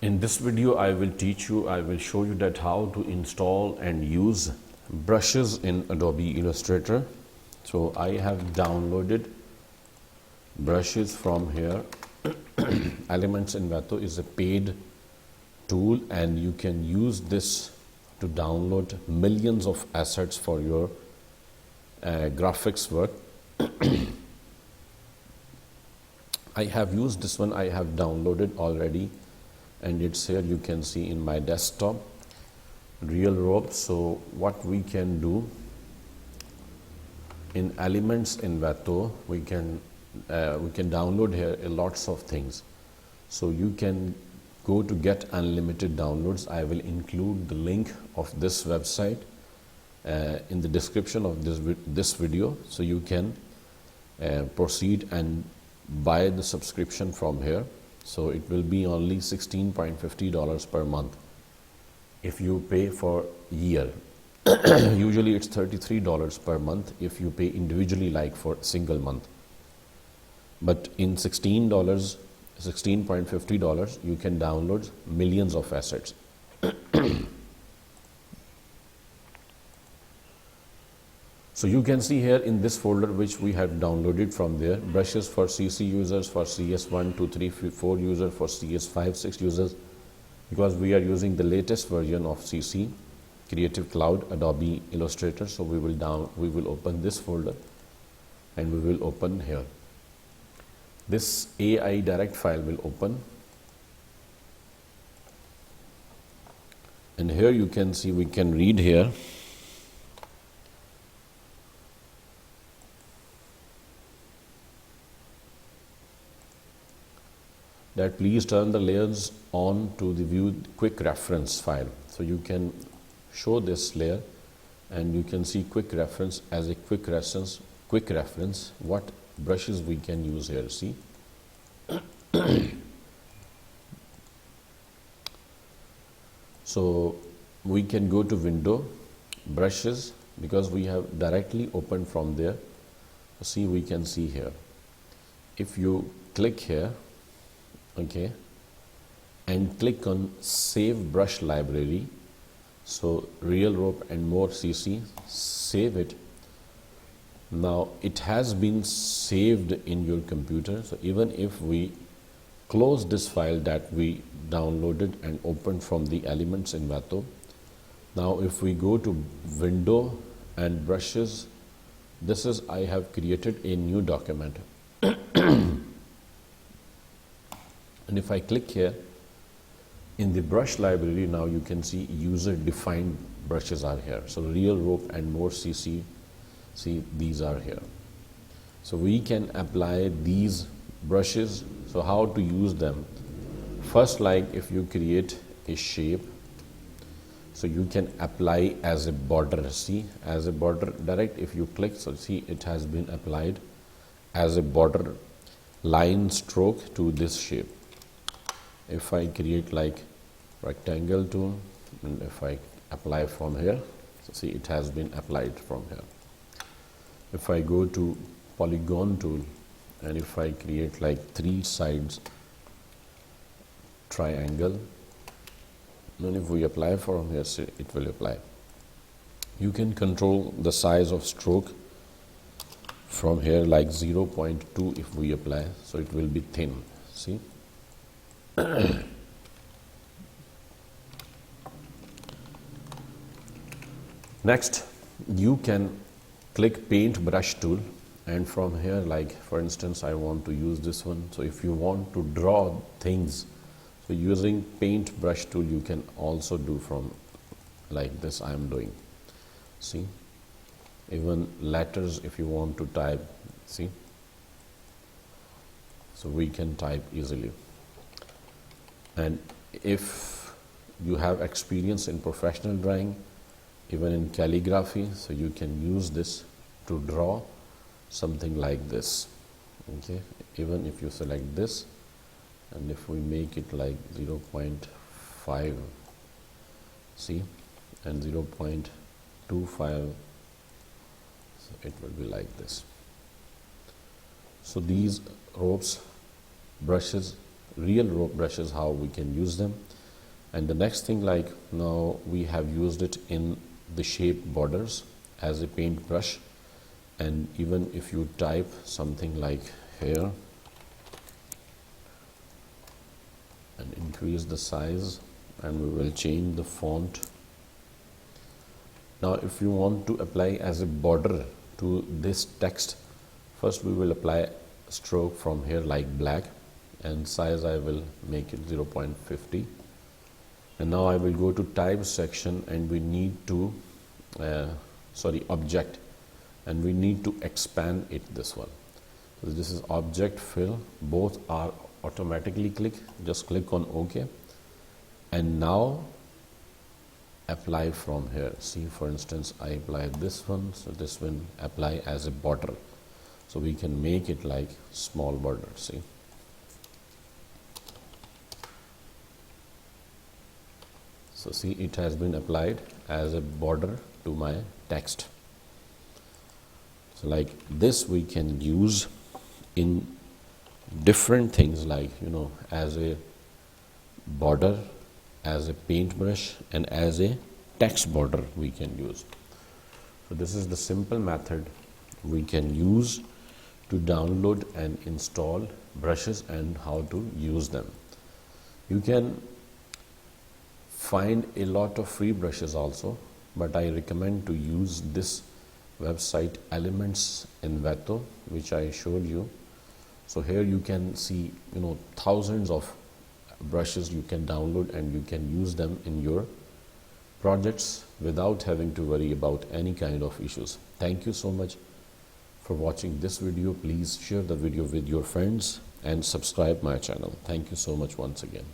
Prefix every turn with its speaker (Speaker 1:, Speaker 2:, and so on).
Speaker 1: In this video I will show you that how to install and use brushes in Adobe Illustrator. So I have downloaded brushes from here. Elements Envato is a paid tool and you can use this to download millions of assets for your graphics work. I have used this one, I have downloaded already, and it's here, you can see in my desktop, real rope. So what we can do in Elements Envato, we can download here lots of things. So you can go to get unlimited downloads. I will include the link of this website in the description of this video, so you can proceed and buy the subscription from here. So it will be only $16.50 per month if you pay for year. Usually it's $33 per month if you pay individually, like for single month. But in $16.50 you can download millions of assets. So you can see here in this folder which we have downloaded from there, brushes for CC users, for CS1, 2, 3, 4 users, for CS5, 6 users, because we are using the latest version of CC, Creative Cloud, Adobe Illustrator. So we will open this folder and we will open here. This AI direct file will open. And here you can see, we can read here. That please turn the layers on to the view quick reference file. So you can show this layer and you can see quick reference as a quick reference what brushes we can use here. See, so we can go to window, brushes, because we have directly opened from there. See, we can see here, if you click here, okay, and click on save brush library, so real rope and more CC, save it. Now it has been saved in your computer. So even if we close this file that we downloaded and opened from the Elements Envato, now if we go to window and brushes, this is, I have created a new document. And if I click here in the brush library, now you can see user defined brushes are here. So real rope and more CC, see, these are here. So we can apply these brushes. So how to use them? First, like if you create a shape, so you can apply as a border. See, as a border direct, if you click, so see, it has been applied as a border line stroke to this shape. If I create like rectangle tool, and if I apply from here, so see, it has been applied from here. If I go to polygon tool and if I create like 3 sides triangle, then if we apply from here, see, it will apply. You can control the size of stroke from here, like 0.2 if we apply, so it will be thin. See. Next, you can click paint brush tool, and from here, like for instance, I want to use this one. So if you want to draw things, so using paint brush tool, you can also do from like this I am doing. See, even letters if you want to type, see, so we can type easily. And if you have experience in professional drawing, even in calligraphy, so you can use this to draw something like this. Okay, even if you select this, and if we make it like 0.5, see, and 0.25, so it will be like this. So these ropes, brushes, real rope brushes, how we can use them. And the next thing, like now we have used it in the shape borders as a paintbrush, and even if you type something like here and increase the size, and we will change the font. Now if you want to apply as a border to this text, first we will apply stroke from here like black, and size I will make it 0.50. And now I will go to type section, and we need to object, and we need to expand it, this one. So this is object fill, both are automatically click, just click on OK, and now apply from here. See, for instance, I apply this one, so this one apply as a border, so we can make it like small border. See, so see, it has been applied as a border to my text. So like this we can use in different things, like as a border, as a paintbrush, and as a text border we can use. So this is the simple method we can use to download and install brushes and how to use them. You can find a lot of free brushes also, but I recommend to use this website Elements Envato, which I showed you. So here you can see thousands of brushes you can download, and you can use them in your projects without having to worry about any kind of issues. Thank you so much for watching this video. Please share the video with your friends and subscribe my channel. Thank you so much once again.